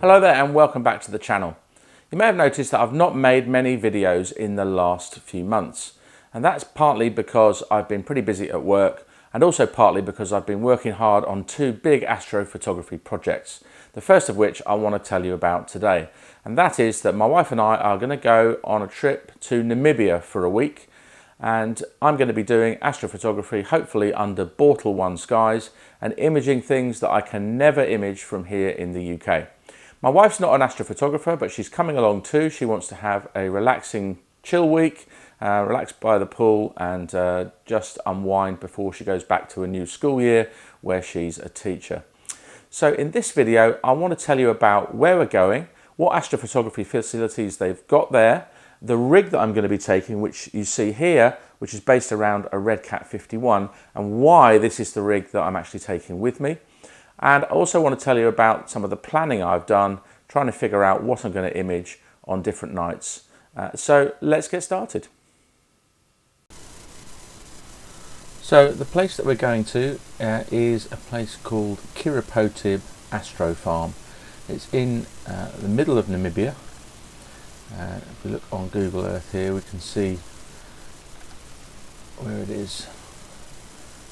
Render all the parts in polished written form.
Hello there and welcome back to the channel. You may have noticed that I've not made many videos in the last few months, and that's partly because I've been pretty busy at work and also partly because I've been working hard on two big astrophotography projects, the first of which I want to tell you about today, and that is that my wife and I are going to go on a trip to Namibia for a week, and I'm going to be doing astrophotography hopefully under Buckley 1 skies and imaging things that I can never image from here in the UK. My wife's not an astrophotographer, but she's coming along too. She wants to have a relaxing, chill week, relax by the pool and just unwind before she goes back to a new school year where she's a teacher. So in this video, I want to tell you about where we're going, what astrophotography facilities they've got there, the rig that I'm going to be taking, which you see here, which is based around a Red Cat 51, and why this is the rig that I'm actually taking with me. And I also want to tell you about some of the planning I've done, trying to figure out what I'm going to image on different nights. So let's get started. So the place that we're going to is a place called Kiripotib Astro Farm. It's in the middle of Namibia. If we look on Google Earth here, we can see where it is.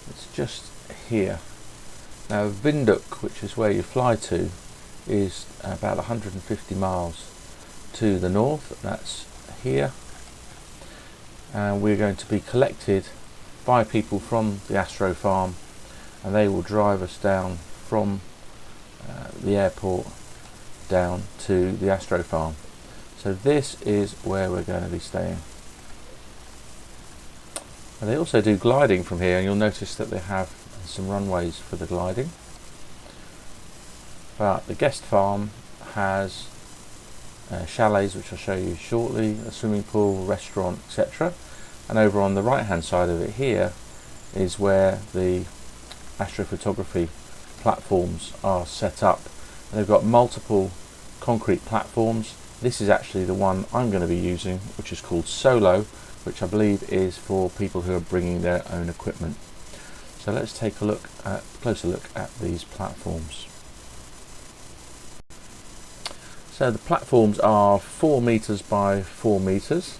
It's just here. Now Windhoek, which is where you fly to, is about 150 miles to the north. That's here. And we're going to be collected by people from the Astro Farm, and they will drive us down from the airport down to the Astro Farm. So this is where we're going to be staying. And they also do gliding from here, and you'll notice that they have some runways for the gliding. But the guest farm has chalets, which I'll show you shortly, a swimming pool, restaurant, etc. And over on the right hand side of it here is where the astrophotography platforms are set up. And they've got multiple concrete platforms. This is actually the one I'm going to be using, which is called Solo, which I believe is for people who are bringing their own equipment. So let's take a closer look at these platforms. So the platforms are 4 meters by 4 meters.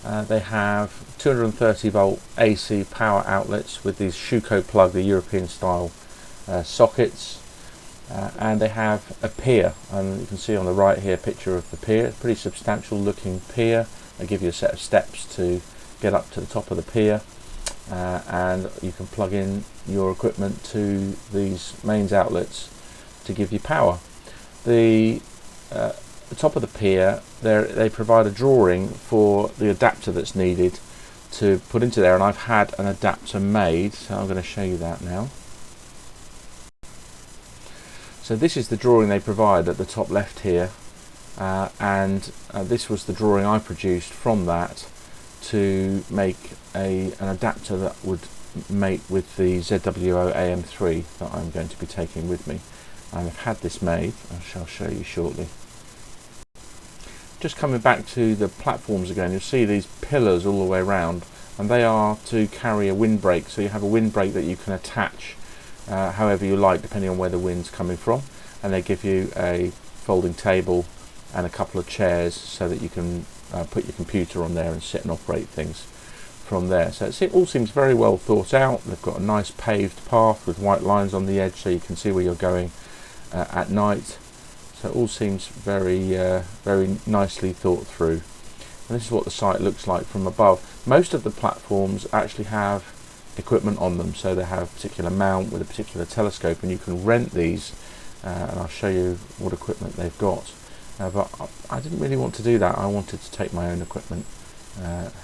They have 230 volt AC power outlets with these Schuko plug, the European style sockets. And they have a pier, and you can see on the right here a picture of the pier. Pretty substantial looking pier. They give you a set of steps to get up to the top of the pier. And you can plug in your equipment to these mains outlets to give you power. The top of the pier, they provide a drawing for the adapter that's needed to put into there, and I've had an adapter made, so I'm going to show you that now. So this is the drawing they provide at the top left here, and this was the drawing I produced from that to make an adapter that would mate with the ZWO AM3 that I'm going to be taking with me. And I've had this made, I shall show you shortly. Just coming back to the platforms again, you'll see these pillars all the way around, and they are to carry a windbreak, so you have a windbreak that you can attach however you like depending on where the wind's coming from, and they give you a folding table and a couple of chairs so that you can put your computer on there and sit and operate things from there. So it all seems very well thought out. They've got a nice paved path with white lines on the edge so you can see where you're going at night. So it all seems very very nicely thought through. And this is what the site looks like from above. Most of the platforms actually have equipment on them, so they have a particular mount with a particular telescope, and you can rent these, and I'll show you what equipment they've got. But I didn't really want to do that. I wanted to take my own equipment,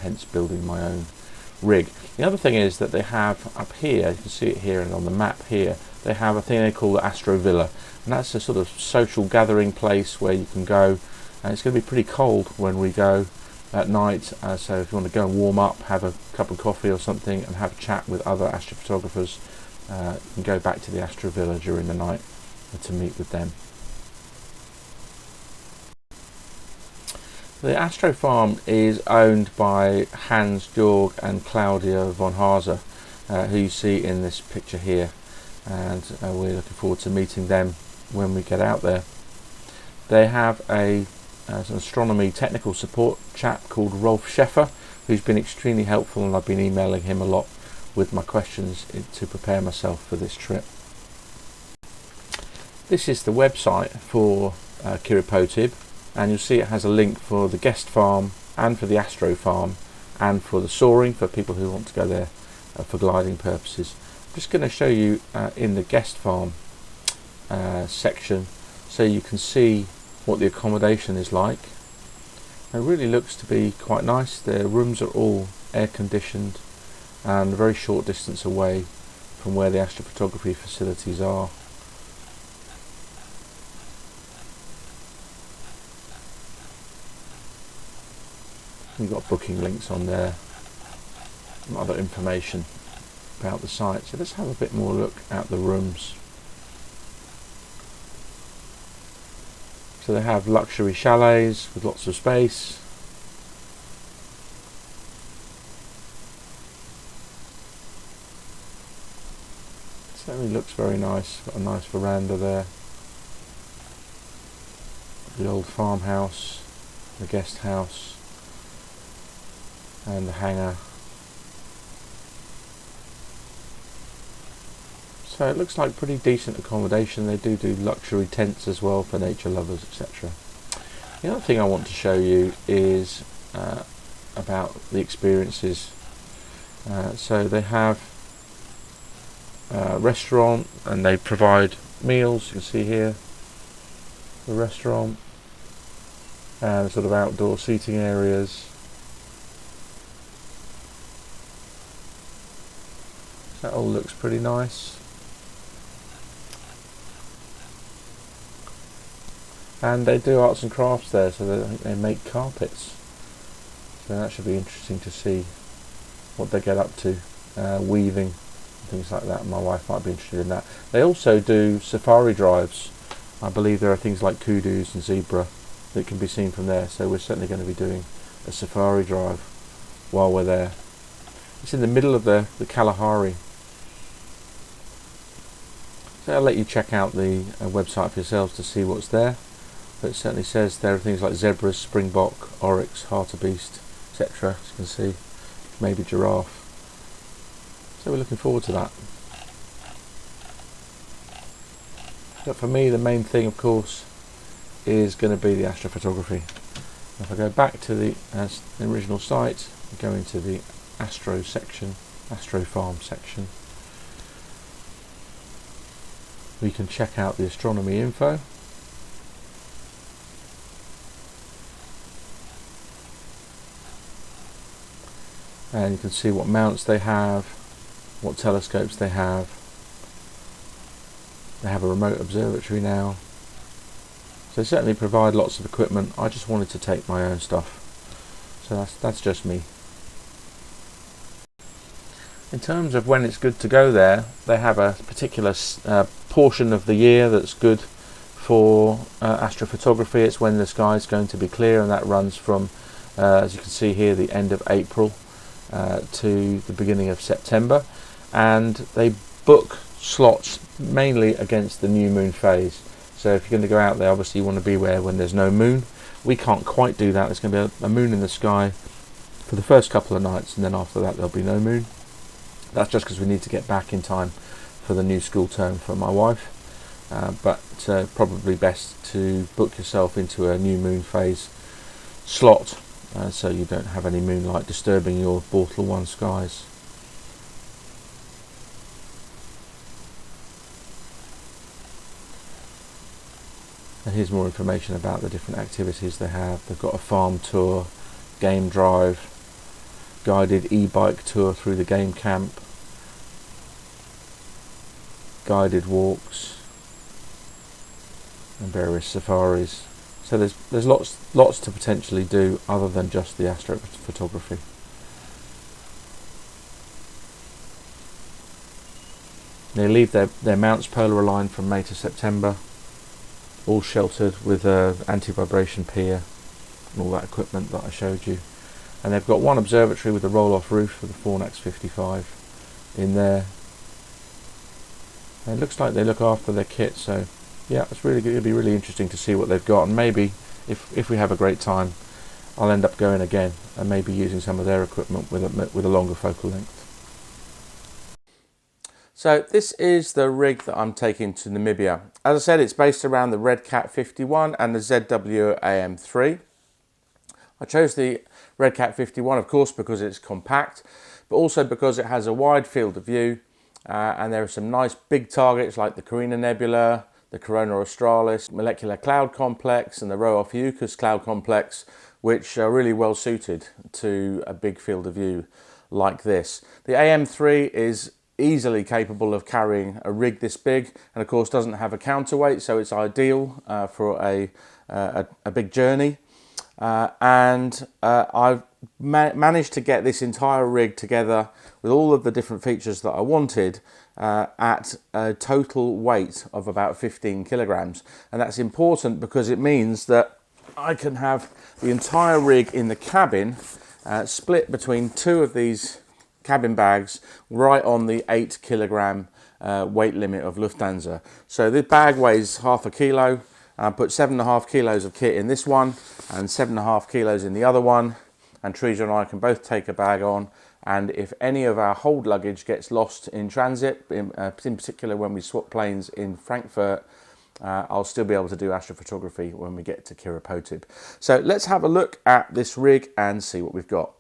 hence building my own rig. The other thing is that they have up here, you can see it here and on the map here, they have a thing they call the Astro Villa, and that's a sort of social gathering place where you can go, and it's going to be pretty cold when we go at night, so if you want to go and warm up, have a cup of coffee or something and have a chat with other astrophotographers, you can go back to the Astro Villa during the night to meet with them. The Astro Farm is owned by Hans Georg and Claudia von Haase, who you see in this picture here, and we're looking forward to meeting them when we get out there. They have an astronomy technical support chap called Rolf Scheffer, who's been extremely helpful, and I've been emailing him a lot with my questions to prepare myself for this trip. This is the website for Kiripotib, and you'll see it has a link for the guest farm and for the astro farm and for the soaring for people who want to go there for gliding purposes. I'm just going to show you in the guest farm section so you can see what the accommodation is like. It really looks to be quite nice. The rooms are all air conditioned and a very short distance away from where the astrophotography facilities are. You've got booking links on there and other information about the site. So let's have a bit more look at the rooms. So they have luxury chalets with lots of space. Certainly looks very nice. Got a nice veranda there. The old farmhouse, the guest house, and the hangar. So it looks like pretty decent accommodation. They do luxury tents as well for nature lovers, etc. The other thing I want to show you is about the experiences. So they have a restaurant and they provide meals. You can see here the restaurant and sort of outdoor seating areas. That all looks pretty nice. And they do arts and crafts there, so they make carpets. So that should be interesting to see what they get up to, weaving, things like that. My wife might be interested in that. They also do safari drives. I believe there are things like kudus and zebra that can be seen from there, so we're certainly going to be doing a safari drive while we're there. It's in the middle of the Kalahari. So I'll let you check out the website for yourselves to see what's there. But it certainly says there are things like zebras, springbok, oryx, hartebeest, etc. As you can see, maybe giraffe. So we're looking forward to that. But for me, the main thing, of course, is going to be the astrophotography. If I go back to the original site, I go into the astro section, astro farm section. We can check out the astronomy info. And you can see what mounts they have, what telescopes they have. They have a remote observatory now. So they certainly provide lots of equipment. I just wanted to take my own stuff. So that's just me. In terms of when it's good to go there, they have a particular portion of the year that's good for astrophotography. It's when the sky is going to be clear, and that runs from, as you can see here, the end of April to the beginning of September. And they book slots mainly against the new moon phase. So if you're going to go out there, obviously you want to be there when there's no moon. We can't quite do that. There's going to be a moon in the sky for the first couple of nights, and then after that there'll be no moon. That's just because we need to get back in time for the new school term for my wife. But probably best to book yourself into a new moon phase slot so you don't have any moonlight disturbing your Bortle 1 skies. And here's more information about the different activities they have. They've got a farm tour, game drive, guided e-bike tour through the game camp, guided walks, and various safaris. So there's lots to potentially do other than just the astrophotography. They leave their mounts polar aligned from May to September, all sheltered with anti-vibration pier and all that equipment that I showed you. And they've got one observatory with a roll-off roof for the Fornax 55 in there. And it looks like they look after their kit, so Yeah, it's really good. It'll be really interesting to see what they've got, and maybe if we have a great time, I'll end up going again and maybe using some of their equipment with a longer focal length. So this is the rig that I'm taking to Namibia. As I said, it's based around the Red Cat 51 and the ZW AM3. I chose the Red Cat 51, of course, because it's compact, but also because it has a wide field of view, and there are some nice big targets like the Carina Nebula, the Corona Australis, Molecular Cloud Complex, and the Rho Ophiuchus Cloud Complex, which are really well suited to a big field of view like this. The AM3 is easily capable of carrying a rig this big, and of course doesn't have a counterweight, so it's ideal for a big journey. I've managed to get this entire rig together with all of the different features that I wanted at a total weight of about 15 kilograms. And that's important because it means that I can have the entire rig in the cabin split between two of these cabin bags right on the 8 kilogram weight limit of Lufthansa. So this bag weighs half a kilo. I put 7.5 kilos of kit in this one and 7.5 kilos in the other one, and Teresa and I can both take a bag on, and if any of our hold luggage gets lost in transit, in particular when we swap planes in Frankfurt, I'll still be able to do astrophotography when we get to Kiripotib. So let's have a look at this rig and see what we've got.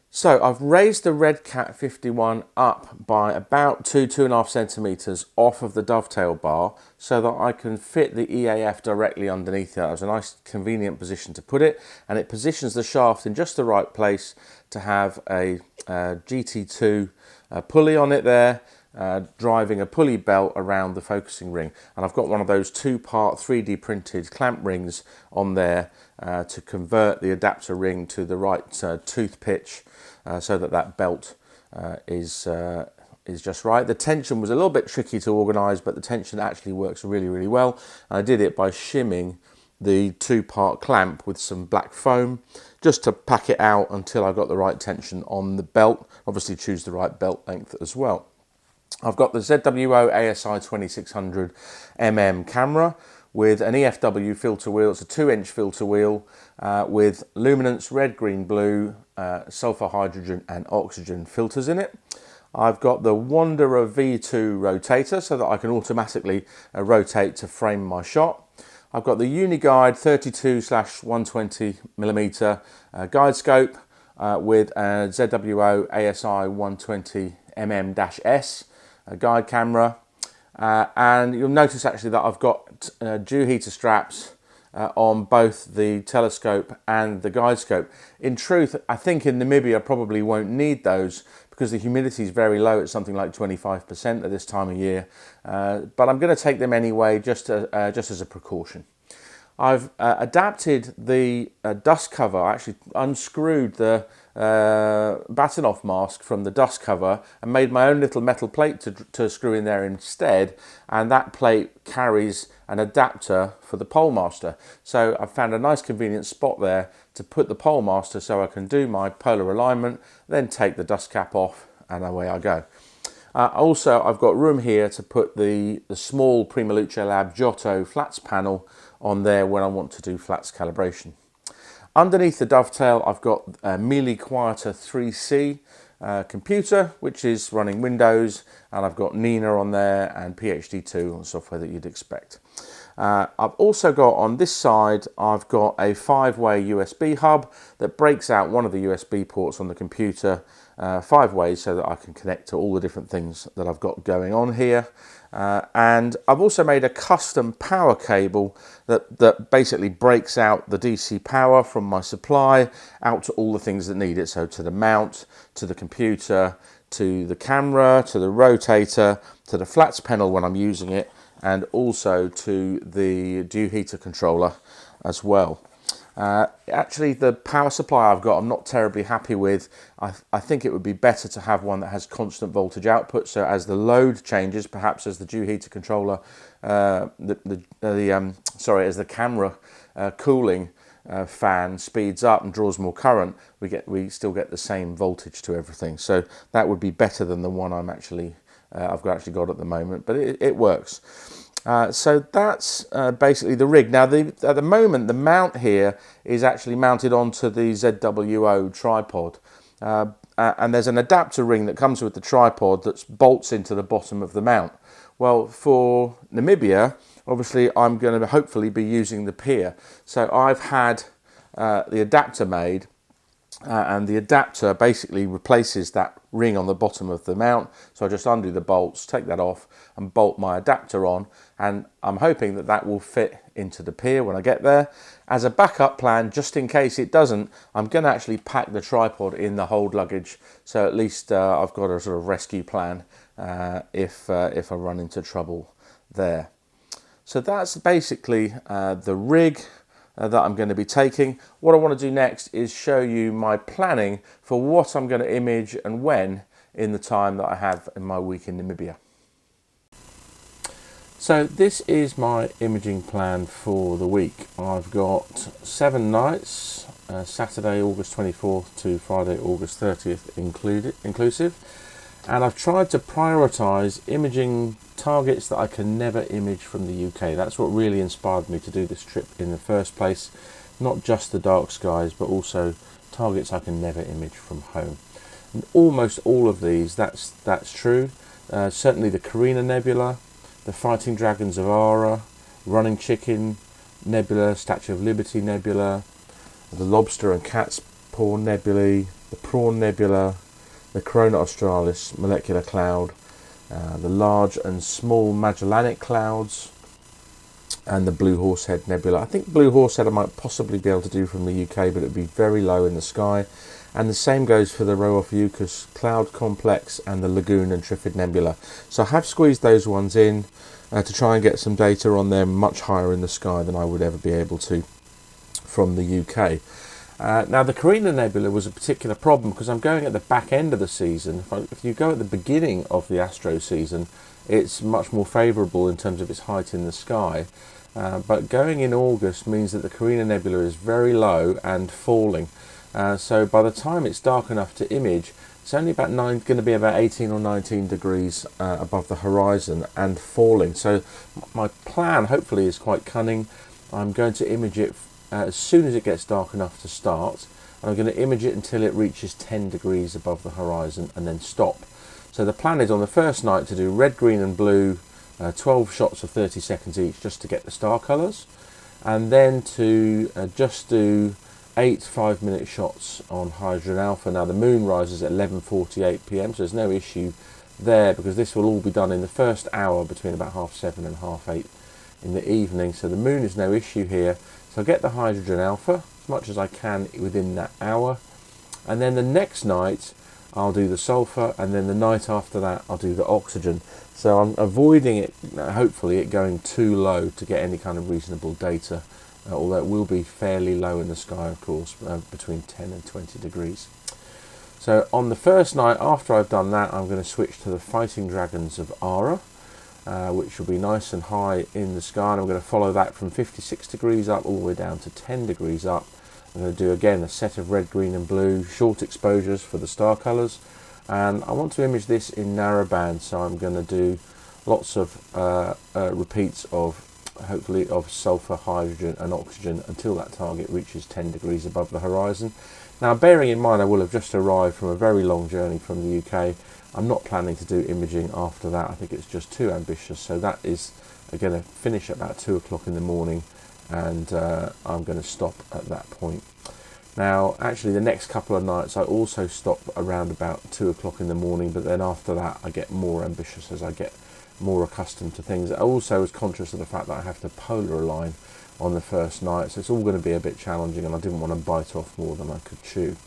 So I've raised the Red Cat 51 up by about 2.5 centimeters off of the dovetail bar so that I can fit the EAF directly underneath it. It was a nice convenient position to put it, and it positions the shaft in just the right place to have a GT2 pulley on it there, driving a pulley belt around the focusing ring. And I've got one of those 2-part 3D printed clamp rings on there to convert the adapter ring to the right tooth pitch so that belt is just right. The tension was a little bit tricky to organise, but the tension actually works really, really well. And I did it by shimming the 2-part clamp with some black foam just to pack it out until I got the right tension on the belt. Obviously choose the right belt length as well. I've got the ZWO ASI 2600 camera with an EFW filter wheel. It's a 2-inch filter wheel with luminance, red, green, blue, sulfur, hydrogen and oxygen filters in it. I've got the Wanderer V2 rotator so that I can automatically rotate to frame my shot. I've got the Uniguide 32/120mm guide scope with a ZWO ASI 120mm-S guide camera. And you'll notice actually that I've got dew heater straps on both the telescope and the guide scope. In truth, I think in Namibia I probably won't need those because the humidity is very low at something like 25% at this time of year. But I'm going to take them anyway, just as a precaution. I've adapted the dust cover. I actually unscrewed the batten-off mask from the dust cover and made my own little metal plate to screw in there instead, and that plate carries an adapter for the Polemaster. So I've found a nice convenient spot there to put the Polemaster so I can do my polar alignment, then take the dust cap off and away I go. Also, I've got room here to put the small Primaluce Lab Giotto flats panel on there when I want to do flats calibration. Underneath the dovetail, I've got a Mealy Quieter 3C computer, which is running Windows, and I've got Nina on there and PhD2 software that you'd expect. I've also got on this side, I've got a 5-way USB hub that breaks out one of the USB ports on the computer 5 ways so that I can connect to all the different things that I've got going on here. And I've also made a custom power cable that basically breaks out the DC power from my supply out to all the things that need it. So to the mount, to the computer, to the camera, to the rotator, to the flats panel when I'm using it, and also to the dew heater controller as well. Actually, the power supply I've got I'm not terribly happy with. I think it would be better to have one that has constant voltage output, so as the load changes, perhaps as the dew heater controller, as the camera cooling fan speeds up and draws more current, we still get the same voltage to everything. So that would be better than the one I've actually got at the moment, but it works. So that's basically the rig. Now, at the moment, the mount here is actually mounted onto the ZWO tripod. And there's an adapter ring that comes with the tripod that bolts into the bottom of the mount. Well, for Namibia, obviously, I'm going to hopefully be using the pier. So I've had the adapter made, and the adapter basically replaces that ring on the bottom of the mount. So I just undo the bolts, take that off, and bolt my adapter on, and I'm hoping that that will fit into the pier when I get there. As a backup plan, just in case it doesn't, I'm going to actually pack the tripod in the hold luggage, so at least I've got a sort of rescue plan if I run into trouble there. So that's basically the rig that I'm going to be taking. What I want to do next is show you my planning for what I'm going to image and when in the time that I have in my week in Namibia. So this is my imaging plan for the week. I've got 7 nights, Saturday August 24th to Friday August 30th inclusive, and I've tried to prioritise imaging targets that I can never image from the UK. That's what really inspired me to do this trip in the first place. Not just the dark skies, but also targets I can never image from home. And almost all of these, that's true. Certainly the Carina Nebula, the Fighting Dragons of Ara, Running Chicken Nebula, Statue of Liberty Nebula, the Lobster and Cat's Paw Nebulae, the Prawn Nebula, the Corona Australis Molecular Cloud, the Large and Small Magellanic Clouds, and the Blue Horsehead Nebula. I think Blue Horsehead I might possibly be able to do from the UK, but it would be very low in the sky. And the same goes for the Rho-Ophiuchus Cloud Complex and the Lagoon and Trifid Nebula. So I have squeezed those ones in to try and get some data on them much higher in the sky than I would ever be able to from the UK. Now the Carina Nebula was a particular problem because I'm going at the back end of the season. If you go at the beginning of the astro season, it's much more favourable in terms of its height in the sky. But going in August means that the Carina Nebula is very low and falling. So by the time it's dark enough to image, it's only going to be about 18 or 19 degrees above the horizon and falling. So my plan hopefully is quite cunning. I'm going to image it as soon as it gets dark enough to start, and I'm going to image it until it reaches 10 degrees above the horizon and then stop. So the plan is on the first night to do red, green and blue, 12 shots of 30 seconds each just to get the star colours, and then to just do 8 5-minute shots on hydrogen alpha. Now the moon rises at 11:48 p.m, so there's no issue there because this will all be done in the first hour between about 7:30 and 8:30 in the evening, so the moon is no issue here. So I get the hydrogen alpha as much as I can within that hour, and then the next night I'll do the sulfur, and then the night after that I'll do the oxygen. So I'm avoiding it, hopefully it going too low to get any kind of reasonable data, although it will be fairly low in the sky, of course, between 10 and 20 degrees. So on the first night after I've done that, I'm going to switch to the Fighting Dragons of Ara, which will be nice and high in the sky, and I'm going to follow that from 56 degrees up all the way down to 10 degrees up. I'm going to do again a set of red, green and blue short exposures for the star colours, and I want to image this in narrowband, so I'm going to do lots of repeats of hopefully of sulfur, hydrogen and oxygen until that target reaches 10 degrees above the horizon. Now bearing in mind I will have just arrived from a very long journey from the UK, I'm not planning to do imaging after that. I think it's just too ambitious, so that is going to finish at about 2 o'clock in the morning, and I'm going to stop at that point. Now actually the next couple of nights I also stop around about 2 o'clock in the morning, but then after that I get more ambitious as I get more accustomed to things. I also was conscious of the fact that I have to polar align on the first night, so it's all going to be a bit challenging, and I didn't want to bite off more than I could chew.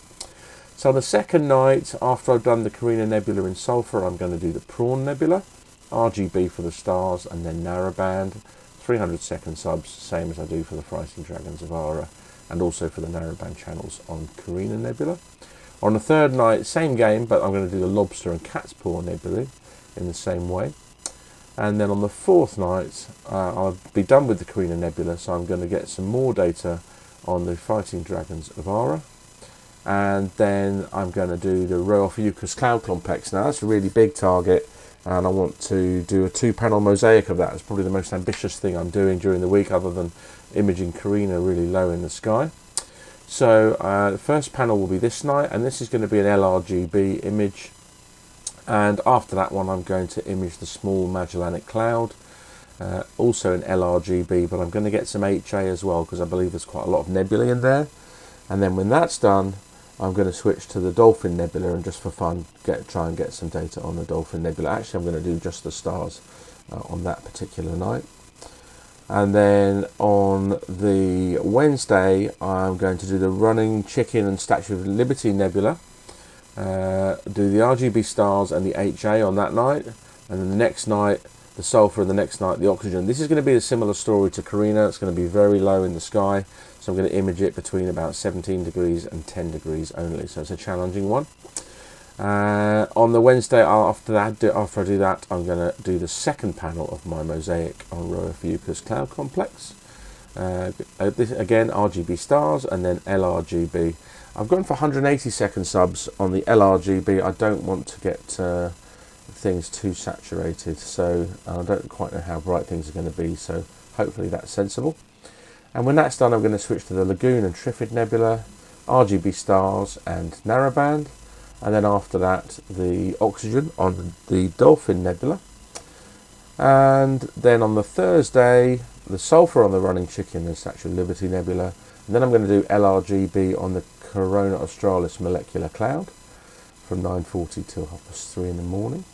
So on the second night, after I've done the Carina Nebula in sulfur, I'm going to do the Prawn Nebula, RGB for the stars, and then narrowband, 300-second subs, same as I do for the Fighting Dragons of Ara, and also for the narrowband channels on Carina Nebula. On the third night, same game, but I'm going to do the Lobster and Cat's Paw Nebulae in the same way. And then on the fourth night, I'll be done with the Carina Nebula, so I'm going to get some more data on the Fighting Dragons of Ara. And then I'm going to do the Rho-Ophiuchus Cloud Complex. Now that's a really big target, and I want to do a 2-panel mosaic of that. It's probably the most ambitious thing I'm doing during the week, other than imaging Carina really low in the sky. So the first panel will be this night, and this is going to be an LRGB image, and after that one I'm going to image the small Magellanic Cloud, also in LRGB, but I'm going to get some HA as well because I believe there's quite a lot of nebulae in there. And then when that's done, I'm going to switch to the Dolphin Nebula, and just for fun try and get some data on the Dolphin Nebula. Actually, I'm going to do just the stars on that particular night. And then on the Wednesday, I'm going to do the Running Chicken and Statue of Liberty Nebula, do the RGB stars and the HA on that night, and then the next night the sulfur, and the next night the oxygen. This is going to be a similar story to Carina. It's going to be very low in the sky, so I'm going to image it between about 17 degrees and 10 degrees only, so it's a challenging one. On the Wednesday after I do that, I'm going to do the second panel of my mosaic on Rho Ophiuchus Cloud Complex. This, again, RGB stars and then LRGB. I've gone for 180 second subs on the LRGB. I don't want to get things too saturated, so I don't quite know how bright things are going to be, so hopefully that's sensible. And when that's done, I'm going to switch to the Lagoon and Trifid Nebula, RGB stars and narrowband. And then after that, the oxygen on the Dolphin Nebula. And then on the Thursday, the sulfur on the Running Chicken and Statue of Liberty Nebula. And then I'm going to do LRGB on the Corona Australis Molecular Cloud from 9:40 till 3:30 in the morning.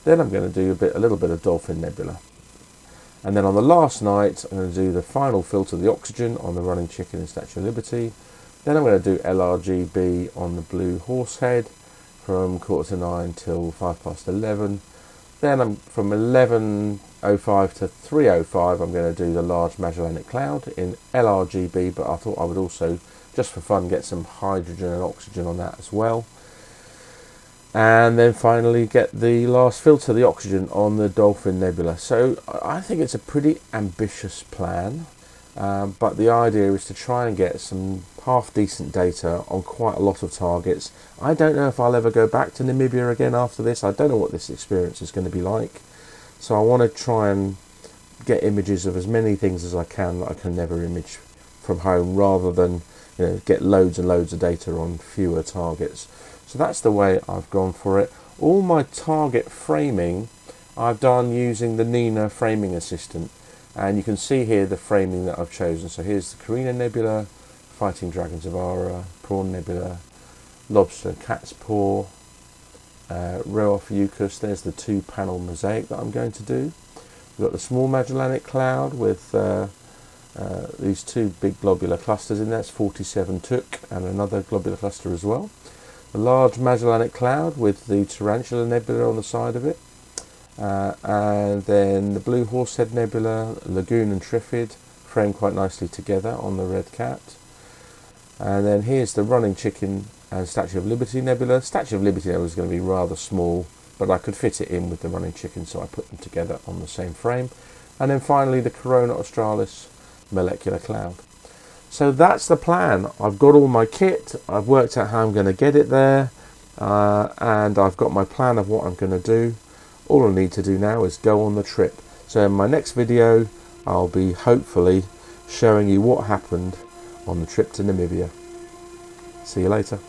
Then I'm going to do a little bit of Dolphin Nebula. And then on the last night, I'm going to do the final filter, the oxygen on the Running Chicken and Statue of Liberty. Then I'm going to do LRGB on the Blue Horsehead from 9:15 till 11:05. Then I'm from 11:05 to 3:05. I'm going to do the large Magellanic Cloud in LRGB, but I thought I would also, just for fun, get some hydrogen and oxygen on that as well. And then finally get the last filter, the oxygen, on the Dolphin Nebula. So I think it's a pretty ambitious plan. But the idea is to try and get some half decent data on quite a lot of targets. I don't know if I'll ever go back to Namibia again after this. I don't know what this experience is going to be like. So I want to try and get images of as many things as I can that I can never image from home, rather than get loads and loads of data on fewer targets. So that's the way I've gone for it. All my target framing I've done using the Nina framing assistant. And you can see here the framing that I've chosen. So here's the Carina Nebula, Fighting Dragons of Ara, Prawn Nebula, Lobster Cat's Paw, Rho Ophiuchus. There's the 2-panel mosaic that I'm going to do. We've got the small Magellanic Cloud with these 2 big globular clusters in there. It's 47 Tuk and another globular cluster as well. The large Magellanic Cloud with the Tarantula Nebula on the side of it. And then the Blue Horsehead Nebula, Lagoon and Trifid, framed quite nicely together on the Red Cat. And then here's the Running Chicken and Statue of Liberty Nebula. Statue of Liberty Nebula is going to be rather small, but I could fit it in with the Running Chicken, so I put them together on the same frame. And then finally the Corona Australis Molecular Cloud. So that's the plan. I've got all my kit, I've worked out how I'm going to get it there, and I've got my plan of what I'm going to do. All I need to do now is go on the trip. So in my next video, I'll be hopefully showing you what happened on the trip to Namibia. See you later.